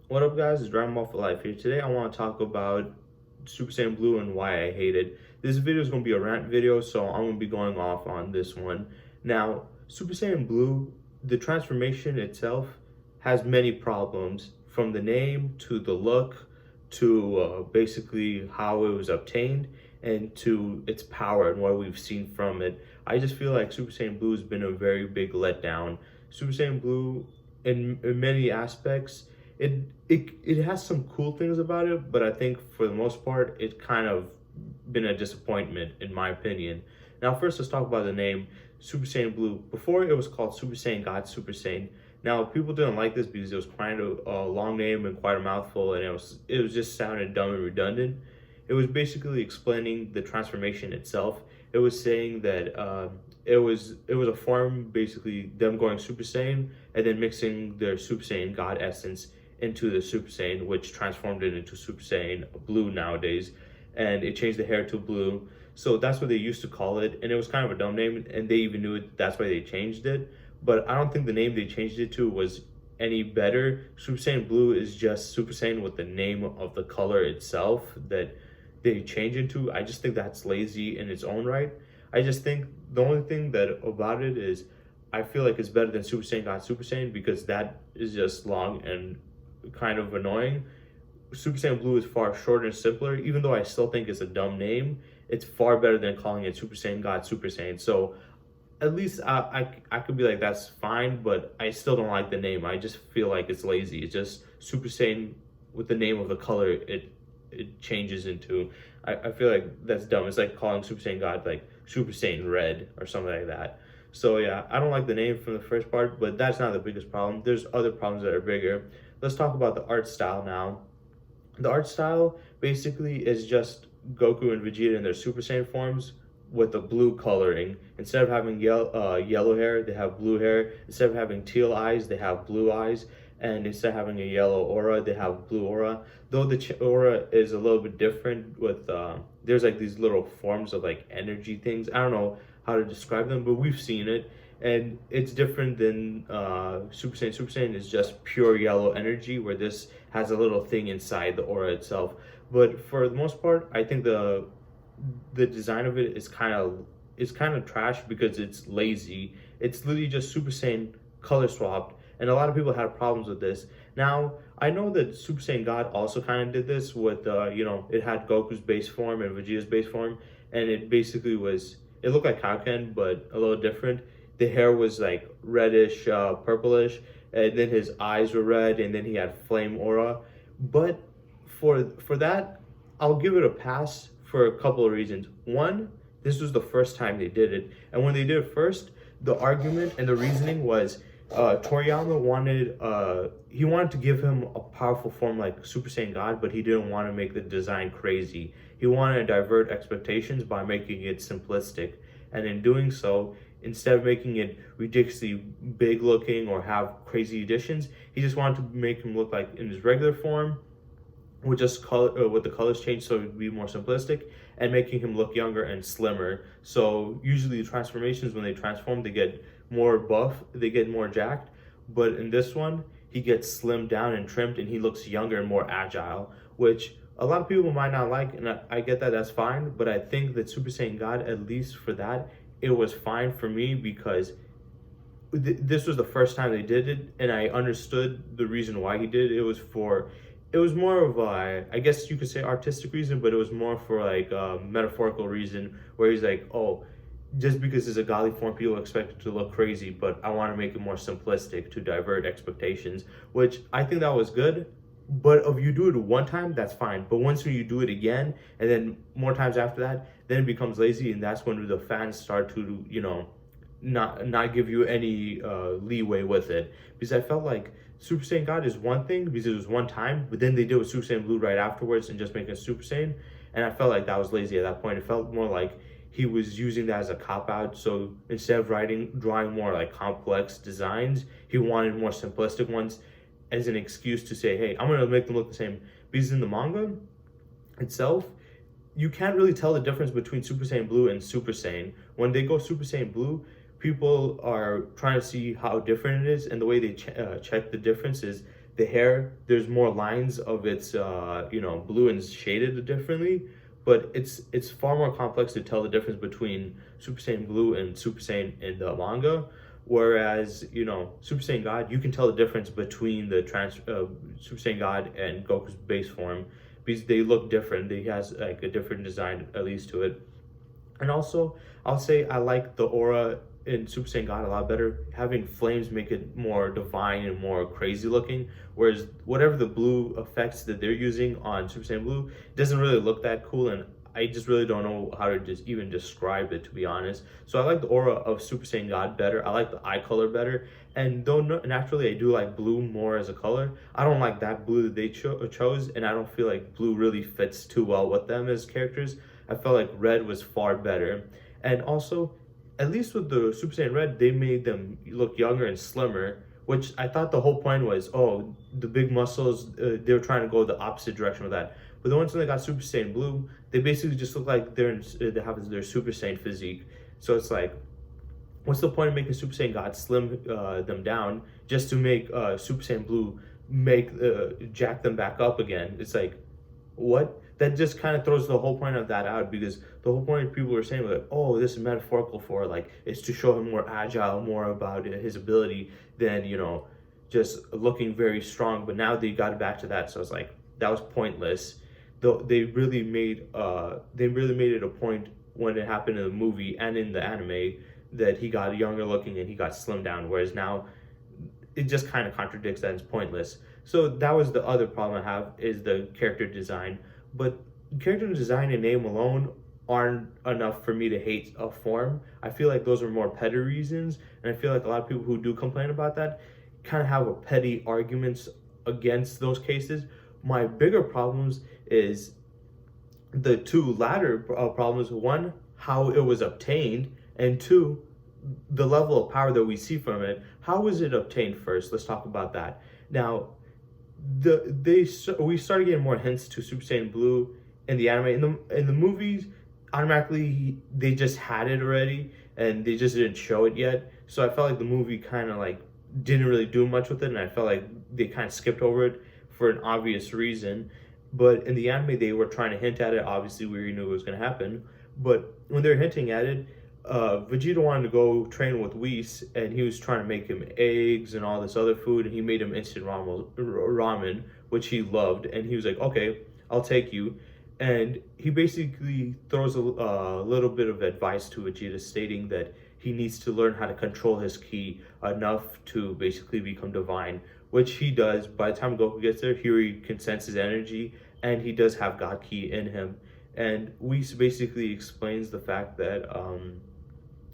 What up, guys? It's Rant for Life here. Today, I want to talk about Super Saiyan Blue and why I hate it. This video is going to be a rant video, so I'm going to be going off on this one. Now, Super Saiyan Blue, the transformation itself has many problems, from the name to the look to basically how it was obtained and to its power and what we've seen from it. I just feel like Super Saiyan Blue has been a very big letdown. Super Saiyan Blue, in many aspects, it has some cool things about it, but I think for the most part, it's kind of been a disappointment in my opinion. Now, first, let's talk about the name Super Saiyan Blue. Before, it was called Super Saiyan God Super Saiyan. Now, people didn't like this because it was quite a long name and quite a mouthful, and it was just sounded dumb and redundant. It was basically explaining the transformation itself. It was saying that it was a form, basically them going Super Saiyan and then mixing their Super Saiyan God essence into the Super Saiyan, which transformed it into Super Saiyan Blue nowadays, and it changed the hair to blue. So that's what they used to call it, and it was kind of a dumb name, and they even knew it. That's why they changed it. But I don't think the name they changed it to was any better. Super Saiyan Blue is just Super Saiyan with the name of the color itself that they change into. I just think that's lazy in its own right. I just think the only thing that about it is I feel like it's better than Super Saiyan God Super Saiyan because that is just long and kind of annoying. Super Saiyan Blue is far shorter and simpler, even though I still think it's a dumb name. It's far better than calling it Super Saiyan God Super Saiyan. So at least I could be like, that's fine, but I still don't like the name. I just feel like it's lazy. It's just Super Saiyan with the name of the color it changes into. I feel like that's dumb. It's like calling Super Saiyan God like Super Saiyan Red or something like that. So yeah, I don't like the name from the first part, but that's not the biggest problem. There's other problems that are bigger. Let's talk about the art style now. The art style basically is just Goku and Vegeta in their Super Saiyan forms with the blue coloring. Instead of having yellow hair, they have blue hair. Instead of having teal eyes, they have blue eyes. And instead of having a yellow aura, they have blue aura. Though the aura is a little bit different with, there's like these little forms of like energy things. I don't know how to describe them, but we've seen it. And it's different than Super Saiyan. Super Saiyan is just pure yellow energy, where this has a little thing inside the aura itself. But for the most part, I think the design of it is kind of trash because it's lazy. It's literally just Super Saiyan color swapped, and a lot of people had problems with this. Now, I know that Super Saiyan God also kind of did this with it had Goku's base form and Vegeta's base form, and it looked like Kaioken but a little different. The hair was like reddish, purplish, and then his eyes were red, and then he had flame aura. But for that, I'll give it a pass for a couple of reasons. One, this was the first time they did it, and when they did it first, the argument and the reasoning was Toriyama wanted to give him a powerful form like Super Saiyan God, but he didn't want to make the design crazy. He wanted to divert expectations by making it simplistic, and in doing so, instead of making it ridiculously big looking or have crazy additions, he just wanted to make him look like in his regular form with just color with the colors changed so it would be more simplistic, and making him look younger and slimmer. So usually the transformations, when they transform, they get more buff, they get more jacked, but in this one he gets slimmed down and trimmed, and he looks younger and more agile, which a lot of people might not like, and I get that, that's fine. But I think that Super Saiyan God, at least for that, it was fine for me because this was the first time they did it, and I understood the reason why he did it. It was more of a, I guess you could say, artistic reason, but it was more for like a metaphorical reason, where he's like, oh, just because it's a godly form, people expect it to look crazy, but I want to make it more simplistic to divert expectations, which I think that was good. But if you do it one time, that's fine. But once you do it again, and then more times after that, then it becomes lazy, and that's when the fans start to, not give you any leeway with it. Because I felt like Super Saiyan God is one thing because it was one time, but then they did with Super Saiyan Blue right afterwards and just making a Super Saiyan, and I felt like that was lazy at that point. It felt more like he was using that as a cop out. So instead of drawing more like complex designs, he wanted more simplistic ones as an excuse to say, hey, I'm gonna make them look the same. Because in the manga itself, you can't really tell the difference between Super Saiyan Blue and Super Saiyan. When they go Super Saiyan Blue, people are trying to see how different it is, and the way they check the difference is the hair, there's more lines of its blue and shaded differently, but it's far more complex to tell the difference between Super Saiyan Blue and Super Saiyan in the manga. Whereas, Super Saiyan God, you can tell the difference between the Super Saiyan God and Goku's base form because they look different. He has like a different design, at least to it. And also, I'll say I like the aura in Super Saiyan God a lot better. Having flames make it more divine and more crazy looking. Whereas whatever the blue effects that they're using on Super Saiyan Blue doesn't really look that cool, and I just really don't know how to just even describe it, to be honest. So I like the aura of Super Saiyan God better. I like the eye color better. And though naturally I do like blue more as a color, I don't like that blue that they chose, and I don't feel like blue really fits too well with them as characters. I felt like red was far better. And also, at least with the Super Saiyan Red, they made them look younger and slimmer, which I thought the whole point was, oh, the big muscles, they were trying to go the opposite direction with that. But the ones when they got Super Saiyan Blue, they basically just look like they have their Super Saiyan physique. So it's like, what's the point of making Super Saiyan God slim them down just to make Super Saiyan Blue make jack them back up again? It's like, what? That just kind of throws the whole point of that out, because the whole point people were saying like, oh, this is metaphorical for like it's to show him more agile, more about his ability than just looking very strong. But now they got it back to that, so it's like that was pointless. Though they really made it a point when it happened in the movie and in the anime that he got younger looking and he got slimmed down, whereas now it just kind of contradicts that. It's pointless. So that was the other problem I have, is the character design. But character design and name alone aren't enough for me to hate a form. I feel like those are more petty reasons, and I feel like a lot of people who do complain about that kind of have a petty arguments against those cases. My bigger problems is the two latter problems. One, how it was obtained, and two, the level of power that we see from it. How was it obtained first? Let's talk about that. Now, we started getting more hints to Super Saiyan Blue in the anime. In the movies, automatically they just had it already and they just didn't show it yet. So I felt like the movie kind of like didn't really do much with it, and I felt like they kind of skipped over it for an obvious reason. But in the anime, they were trying to hint at it. Obviously, we already knew it was going to happen. But when they were hinting at it, Vegeta wanted to go train with Whis, and he was trying to make him eggs and all this other food, and he made him instant ramen, which he loved. And he was like, okay, I'll take you. And he basically throws a little bit of advice to Vegeta, stating that he needs to learn how to control his ki enough to basically become divine, which he does. By the time Goku gets there, he can sense his energy, and he does have God ki in him. And Whis basically explains the fact that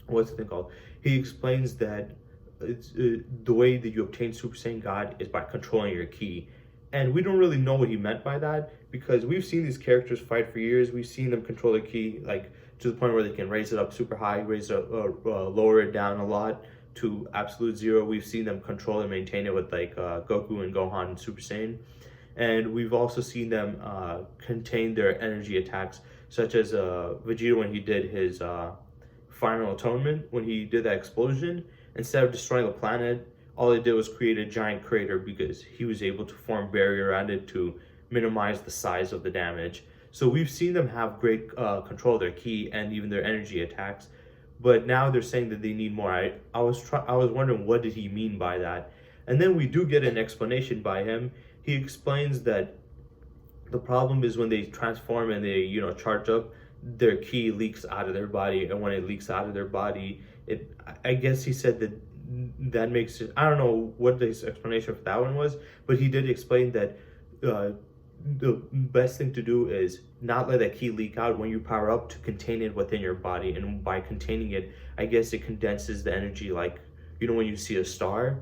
what's the thing called? He explains that it's, the way that you obtain Super Saiyan God is by controlling your ki. And we don't really know what he meant by that, because we've seen these characters fight for years. We've seen them control their ki, like to the point where they can raise it up super high, lower it down a lot to absolute zero. We've seen them control and maintain it with like Goku and Gohan and Super Saiyan. And we've also seen them contain their energy attacks, such as Vegeta when he did his final atonement. When he did that explosion, instead of destroying the planet, all it did was create a giant crater, because he was able to form a barrier around it to minimize the size of the damage. So we've seen them have great control of their ki and even their energy attacks, but now they're saying that they need more. I was wondering, what did he mean by that? And then we do get an explanation by him. He explains that the problem is when they transform and they charge up, their ki leaks out of their body, and when it leaks out of their body, I guess he said that makes it, I don't know what his explanation for that one was, but he did explain that the best thing to do is not let that ki leak out when you power up, to contain it within your body. And by containing it, I guess it condenses the energy, like when you see a star,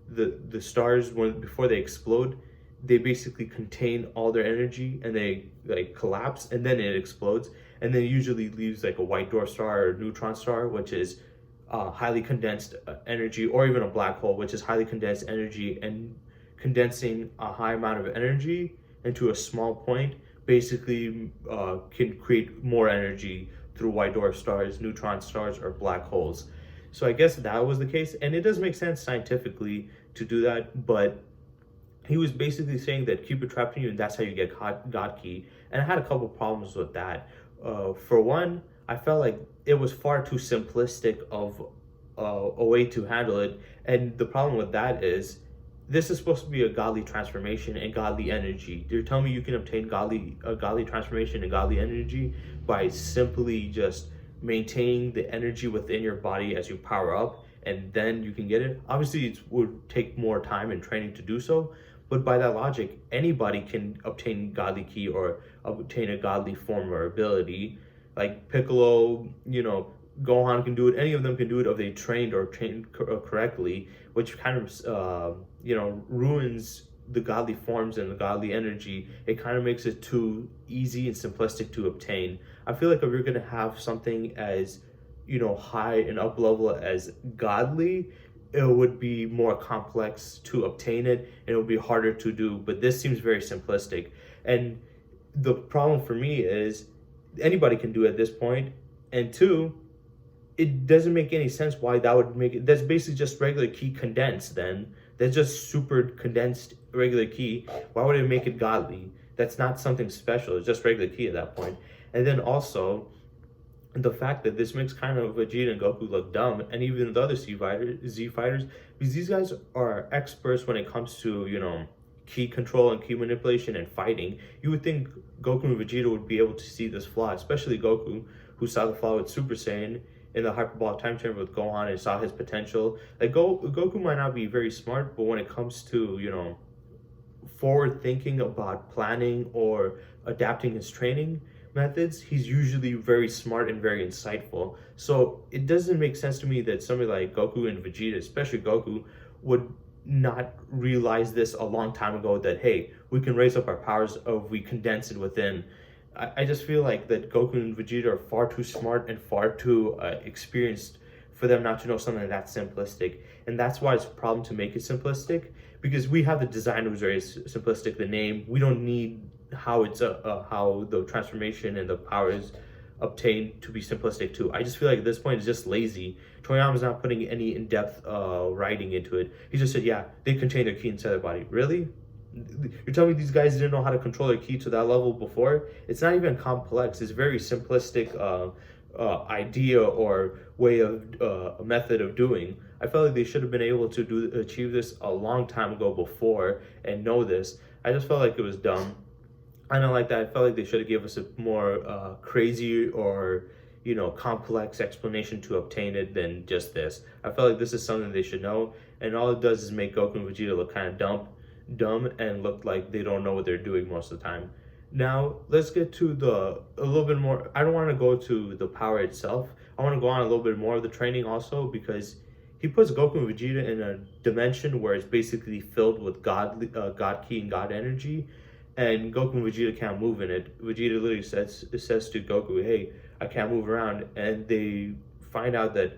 the stars, before they explode, they basically contain all their energy and they like collapse, and then it explodes, and then it usually leaves like a white dwarf star or a neutron star, which is highly condensed energy, or even a black hole, which is highly condensed energy. And condensing a high amount of energy into a small point basically can create more energy through white dwarf stars, neutron stars, or black holes. So I guess that was the case, and it does make sense scientifically to do that. But he was basically saying that keep it trapped in you, and that's how you get God key. And I had a couple problems with that. For one, I felt like it was far too simplistic of a way to handle it. And the problem with that is, this is supposed to be a godly transformation and godly energy. You're telling me you can obtain godly transformation and godly energy by simply just maintaining the energy within your body as you power up, and then you can get it. Obviously, it would take more time and training to do so, but by that logic, anybody can obtain godly ki or obtain a godly form or ability. Like Piccolo, Gohan can do it. Any of them can do it if they trained or trained correctly, which kind of ruins the godly forms and the godly energy. It kind of makes it too easy and simplistic to obtain. I feel like if you're gonna have something as high and up level as godly, it would be more complex to obtain it, and it would be harder to do. But this seems very simplistic, and the problem for me is anybody can do it at this point, and two, it doesn't make any sense why that would make it. That's basically just regular ki condensed. Then that's just super condensed regular ki. Why would it make it godly? That's not something special. It's just regular ki at that point. And then also, the fact that this makes kind of Vegeta and Goku look dumb, and even the other Z fighters, because these guys are experts when it comes to ki control and ki manipulation and fighting. You would think Goku and Vegeta would be able to see this flaw, especially Goku, who saw the flaw with Super Saiyan in the hyperbolic time chamber with Gohan and saw his potential. Like Goku might not be very smart, but when it comes to forward thinking about planning or adapting his training methods, he's usually very smart and very insightful. So it doesn't make sense to me that somebody like Goku and Vegeta, especially Goku, would not realize this a long time ago, that hey, we can raise up our powers if we condense it within. I just feel like that Goku and Vegeta are far too smart and far too experienced for them not to know something that simplistic. And that's why it's a problem to make it simplistic, because we have the design who's very simplistic, the name. We don't need how how the transformation and the power is obtained to be simplistic too. I just feel like at this point it's just lazy. Toriyama's not putting any in-depth writing into it. He just said, yeah, they contain their ki inside their body. Really? You're telling me these guys didn't know how to control their ki to that level before? It's not even complex. It's very simplistic idea or way of a method of doing. I felt like they should have been able to achieve this a long time ago before and know this. I just felt like it was dumb. I don't like that. I felt like they should have given us a more crazy or complex explanation to obtain it than just this. I felt like this is something they should know, and all it does is make Goku and Vegeta look kind of dumb and look like they don't know what they're doing most of the time. Now let's get to a little bit more. I don't want to go to the power itself. I want to go on a little bit more of the training also, because he puts Goku and Vegeta in a dimension where it's basically filled with God ki and God energy, and Goku and Vegeta can't move in it. Vegeta literally says to Goku, hey, I can't move around, and they find out that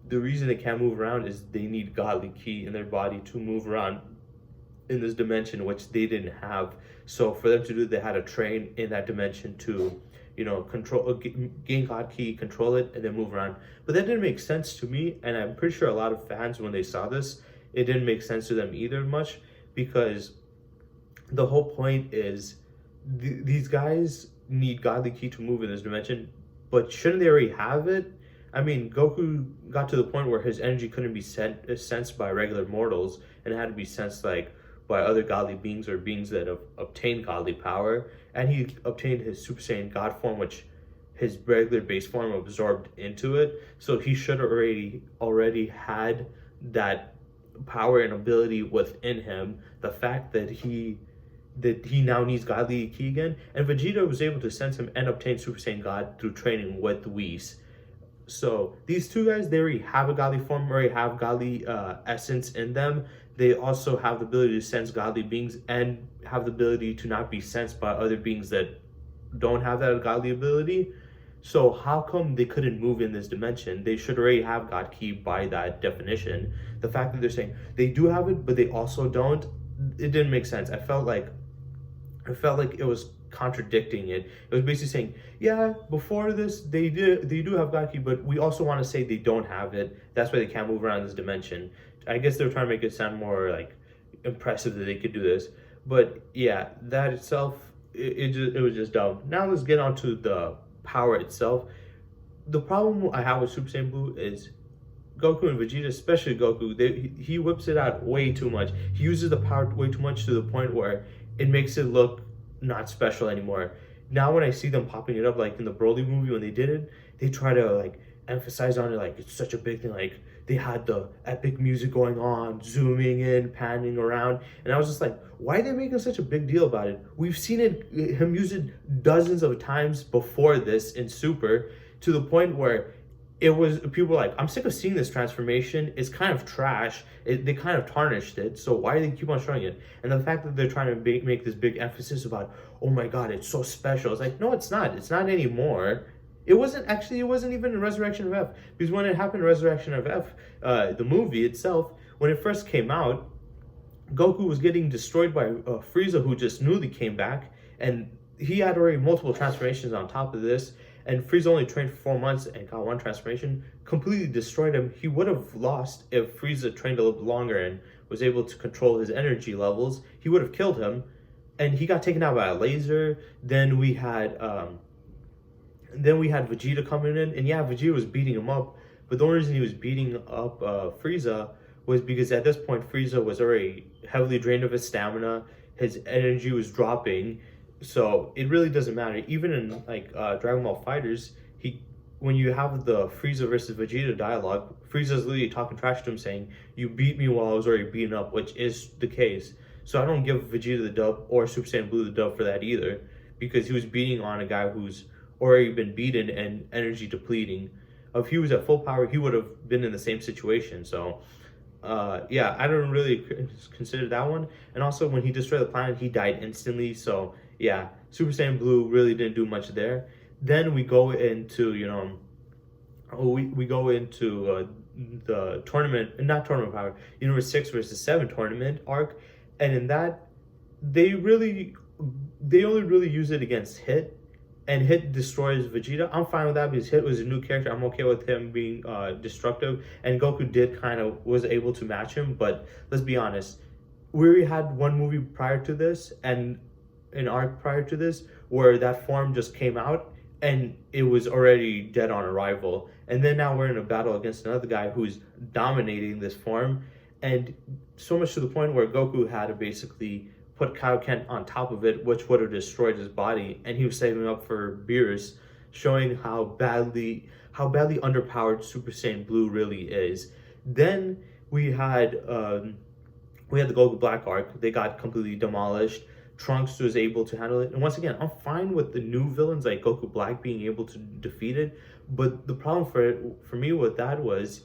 the reason they can't move around is they need godly ki in their body to move around in this dimension, which they didn't have. So for them to do, they had to train in that dimension to control, gain God ki, control it, and then move around. But that didn't make sense to me, and I'm pretty sure a lot of fans, when they saw this, it didn't make sense to them either much, because the whole point is these guys need godly ki to move in this dimension, but shouldn't they already have it? I mean, Goku got to the point where his energy couldn't be sensed by regular mortals, and it had to be sensed like by other godly beings or beings that have obtained godly power. And he obtained his Super Saiyan God form, which his regular base form absorbed into it. So he should already had that power and ability within him. The fact that he now needs godly ki again, and Vegeta was able to sense him and obtain Super Saiyan God through training with Whis. So these two guys, they already have a godly form, already have godly essence in them. They also have the ability to sense godly beings and have the ability to not be sensed by other beings that don't have that godly ability. So how come they couldn't move in this dimension? They should already have God ki by that definition. The fact that they're saying they do have it, but they also don't, it didn't make sense. I felt like it was contradicting it. It was basically saying, yeah, before this they do have God ki, but we also want to say they don't have it. That's why they can't move around this dimension. I guess they were trying to make it sound more like impressive that they could do this. But yeah, that itself, it was just dumb. Now let's get on to the power itself. The problem I have with Super Saiyan Blue is Goku and Vegeta, especially Goku, he whips it out way too much. He uses the power way too much to the point where it makes it look not special anymore. Now when I see them popping it up, like in the Broly movie when they did it, they try to like emphasize on it like it's such a big thing. Like they had the epic music going on, zooming in, panning around, and I was just like, why are they making such a big deal about it? We've seen him use it dozens of times before this in Super, to the point where it was people were like, I'm sick of seeing this transformation. It's kind of trash. They kind of tarnished it. So why do they keep on showing it? And the fact that they're trying to make this big emphasis about, oh my God, it's so special. It's like, no, it's not. It's not anymore. It wasn't actually. It wasn't even in Resurrection of F, because when it happened in Resurrection of F, the movie itself, when it first came out, Goku was getting destroyed by Frieza, who just newly came back, and he had already multiple transformations on top of this. And Frieza only trained for 4 months and got one transformation, completely destroyed him. He would have lost if Frieza trained a little bit longer and was able to control his energy levels. He would have killed him, and he got taken out by a laser. Then we had Vegeta coming in, and yeah, Vegeta was beating him up. But the only reason he was beating up Frieza was because at this point Frieza was already heavily drained of his stamina. His energy was dropping. So it really doesn't matter. Even in like Dragon Ball Fighters, when you have the Frieza versus Vegeta dialogue, Frieza's literally talking trash to him, saying, "You beat me while I was already beaten up," which is the case. So I don't give Vegeta the dub or Super Saiyan Blue the dub for that either, because he was beating on a guy who's already been beaten and energy depleting. If he was at full power, he would have been in the same situation. So yeah, I don't really consider that one. And also, when he destroyed the planet, he died instantly. So yeah, Super Saiyan Blue really didn't do much there. Then we go into, we go into the tournament, not tournament power, Universe 6 versus 7 tournament arc. And in that, they only really use it against Hit. And Hit destroys Vegeta. I'm fine with that because Hit was a new character. I'm okay with him being destructive. And Goku was able to match him. But let's be honest, we already had one movie prior to this and an arc prior to this where that form just came out and it was already dead on arrival. And then now we're in a battle against another guy who's dominating this form. And so much to the point where Goku had to basically put Kaioken on top of it, which would have destroyed his body, and he was saving up for Beerus, showing how badly underpowered Super Saiyan Blue really is. Then we had the Goku Black arc. They got completely demolished. Trunks was able to handle it, and once again, I'm fine with the new villains like Goku Black being able to defeat it. But the problem for me with that was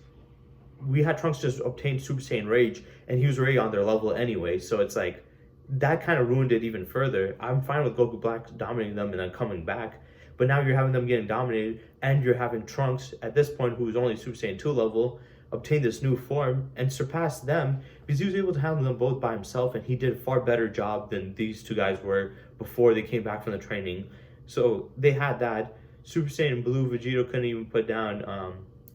we had Trunks just obtain Super Saiyan Rage, and he was already on their level anyway. So it's like, that kind of ruined it even further. I'm fine with Goku Black dominating them and then coming back, but now you're having them getting dominated, and you're having Trunks at this point, who's only Super Saiyan 2 level, obtain this new form and surpass them because he was able to handle them both by himself, and he did a far better job than these two guys were before they came back from the training. So they had that. Super Saiyan Blue, Vegeta couldn't even put down,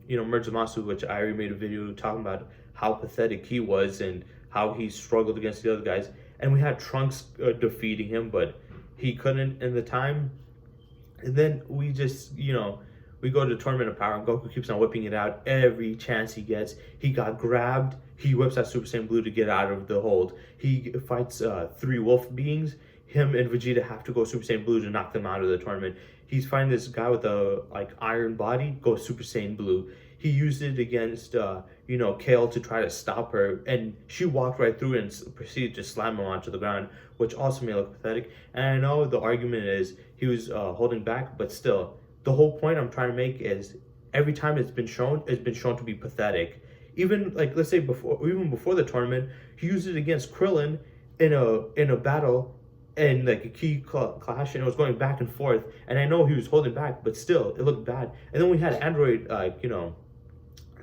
Merge Zamasu, which I already made a video talking about how pathetic he was and how he struggled against the other guys. And we had Trunks defeating him, but he couldn't in the time. And then we just, we go to the Tournament of Power, and Goku keeps on whipping it out every chance he gets. He got grabbed. He whips out Super Saiyan Blue to get out of the hold. He fights 3 wolf beings. Him and Vegeta have to go Super Saiyan Blue to knock them out of the tournament. He's fighting this guy with a iron body, goes Super Saiyan Blue. He used it against Kale to try to stop her, and she walked right through it and proceeded to slam him onto the ground, which also made it look pathetic. And I know the argument is he was holding back, but still, the whole point I'm trying to make is every time it's been shown to be pathetic. Even let's say before the tournament, he used it against Krillin in a battle, and a key clash, and it was going back and forth. And I know he was holding back, but still, it looked bad. And then we had Android,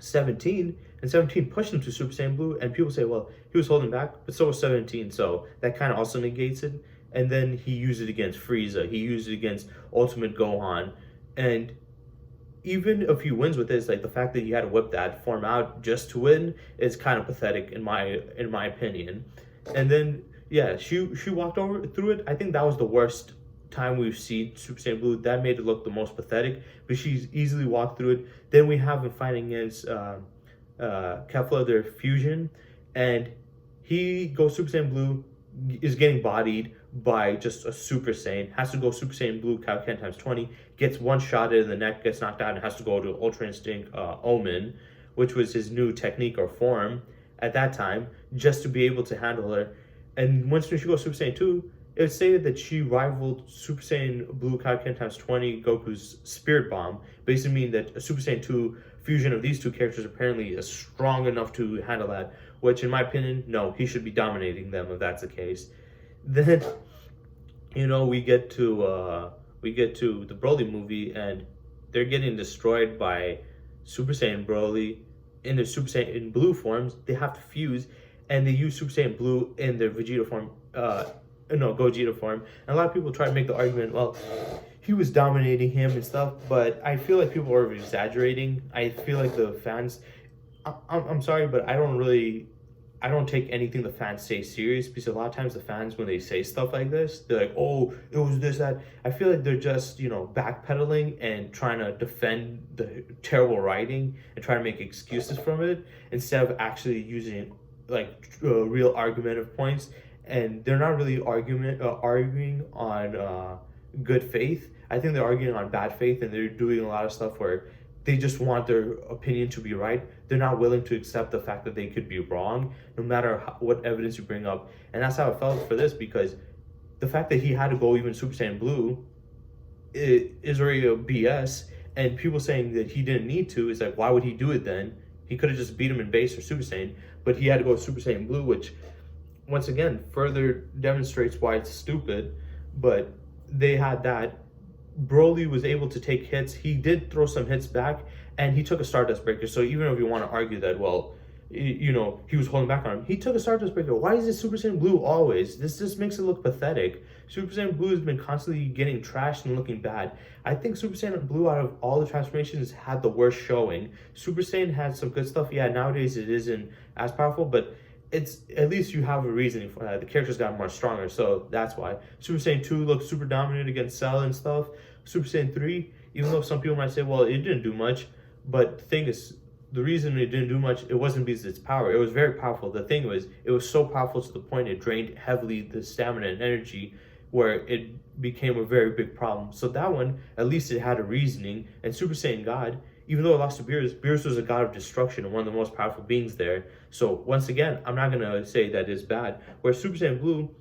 17, and 17 pushed him to Super Saiyan Blue, and people say, well, he was holding back, but so was 17, so that kind of also negates it. And then he used it against Frieza, he used it against Ultimate Gohan, and even if he wins with this, the fact that he had to whip that form out just to win is kind of pathetic in my opinion. And then yeah, she walked over through it. I think that was the worst time we've seen Super Saiyan Blue. That made it look the most pathetic, but she's easily walked through it. Then we have him fighting against Kefla, their fusion, and he goes Super Saiyan Blue, is getting bodied by just a Super Saiyan, has to go Super Saiyan Blue Kaioken times 20, gets one shot in the neck, gets knocked out, and has to go to Ultra Instinct Omen, which was his new technique or form at that time, just to be able to handle her. And once she goes Super Saiyan 2, it was stated that she rivaled Super Saiyan Blue Kaioken times 20 Goku's Spirit Bomb, basically meaning that a Super Saiyan 2 fusion of these two characters apparently is strong enough to handle that, which in my opinion, no, he should be dominating them if that's the case. Then, we get to the Broly movie, and they're getting destroyed by Super Saiyan Broly in their Super Saiyan Blue forms. They have to fuse, and they use Super Saiyan Blue in their Vegeta form, Gogeta form. And a lot of people try to make the argument, well, he was dominating him and stuff, but I feel like people are exaggerating. I feel like the fans, I'm sorry, but I don't take anything the fans say serious, because a lot of times the fans, when they say stuff like this, they're like, oh, it was this, that. I feel like they're just, backpedaling and trying to defend the terrible writing and trying to make excuses from it instead of actually using real argumentative points. And they're not really arguing on good faith. I think they're arguing on bad faith, and they're doing a lot of stuff where they just want their opinion to be right. They're not willing to accept the fact that they could be wrong, no matter what evidence you bring up. And that's how I felt for this, because the fact that he had to go even Super Saiyan Blue is already a BS. And people saying that he didn't need to is like, why would he do it then? He could have just beat him in base or Super Saiyan, but he had to go Super Saiyan Blue, which once again further demonstrates why it's stupid. But they had that. Broly was able to take hits. He did throw some hits back, and he took a Stardust Breaker. So even if you want to argue that, well, he was holding back on him, he took a Stardust Breaker. Why is it Super Saiyan Blue always? This just makes it look pathetic. Super Saiyan Blue has been constantly getting trashed and looking bad. I think Super Saiyan Blue, out of all the transformations, had the worst showing. Super Saiyan had some good stuff. Yeah, nowadays it isn't as powerful, but it's at least you have a reasoning for that. The characters got more stronger, so that's why. Super Saiyan 2 looked super dominant against Cell and stuff. Super Saiyan 3, even though some people might say, well, it didn't do much, but the thing is, the reason it didn't do much, it wasn't because of its power. It was very powerful. The thing was, it was so powerful to the point it drained heavily the stamina and energy, where it became a very big problem. So that one, at least it had a reasoning. And Super Saiyan God, even though it lost to Beerus, Beerus was a god of destruction and one of the most powerful beings there. So once again, I'm not gonna say that it's bad. Where Super Saiyan Blue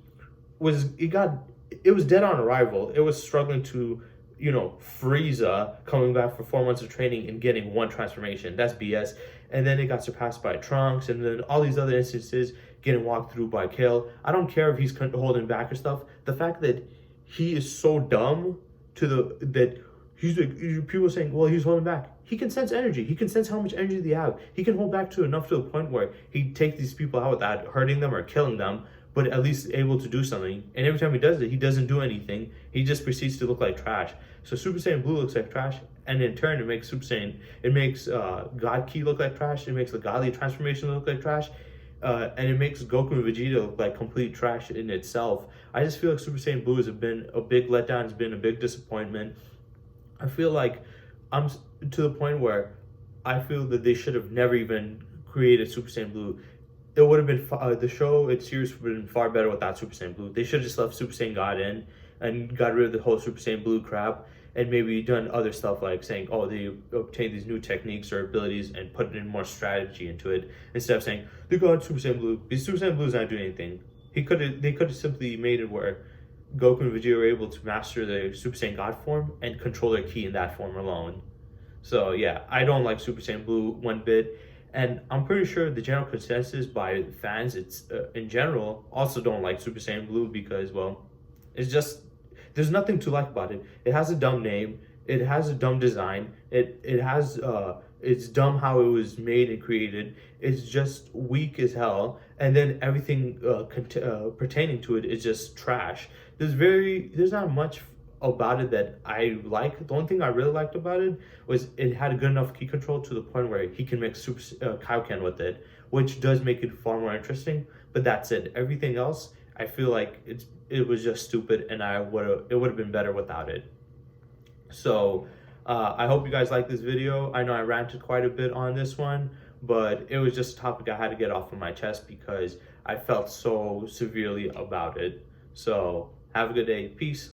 it was dead on arrival. It was struggling to, Frieza coming back for 4 months of training and getting one transformation. That's BS. And then it got surpassed by Trunks, and then all these other instances getting walked through by Kale. I don't care if he's holding back or stuff. The fact that he is so dumb that he's like, people are saying, well, he's holding back. He can sense energy. He can sense how much energy they have. He can hold back to enough to the point where he takes these people out without hurting them or killing them, but at least able to do something. And every time he does it, he doesn't do anything. He just proceeds to look like trash. So Super Saiyan Blue looks like trash, and in turn, it makes God Ki look like trash. It makes the godly transformation look like trash. And it makes Goku and Vegeta look like complete trash in itself. I just feel like Super Saiyan Blue has been a big letdown. It's been a big disappointment. I feel like I'm to the point where I feel that they should have never even created Super Saiyan Blue. It would have been its series would have been far better without Super Saiyan Blue. They should have just left Super Saiyan God in and got rid of the whole Super Saiyan Blue crap, and maybe done other stuff like saying, oh, they obtained these new techniques or abilities and put in more strategy into it, instead of saying they got Super Saiyan Blue. Because Super Saiyan Blue is not doing anything. They could have simply made it where Goku and Vegeta were able to master their Super Saiyan God form and control their ki in that form alone. So yeah, I don't like Super Saiyan Blue one bit, and I'm pretty sure the general consensus by fans, in general, also don't like Super Saiyan Blue because, well, it's just, there's nothing to like about it. It has a dumb name. It has a dumb design. It's dumb how it was made and created. It's just weak as hell. And then everything pertaining to it is just trash. There's not much about it that I like. The only thing I really liked about it was it had a good enough ki control to the point where he can make Super Kaioken with it, which does make it far more interesting. But that's it. Everything else, I feel like it was just stupid, and it would have been better without it. So I hope you guys like this video. I know I ranted quite a bit on this one, but it was just a topic I had to get off of my chest because I felt so severely about it. So have a good day. Peace.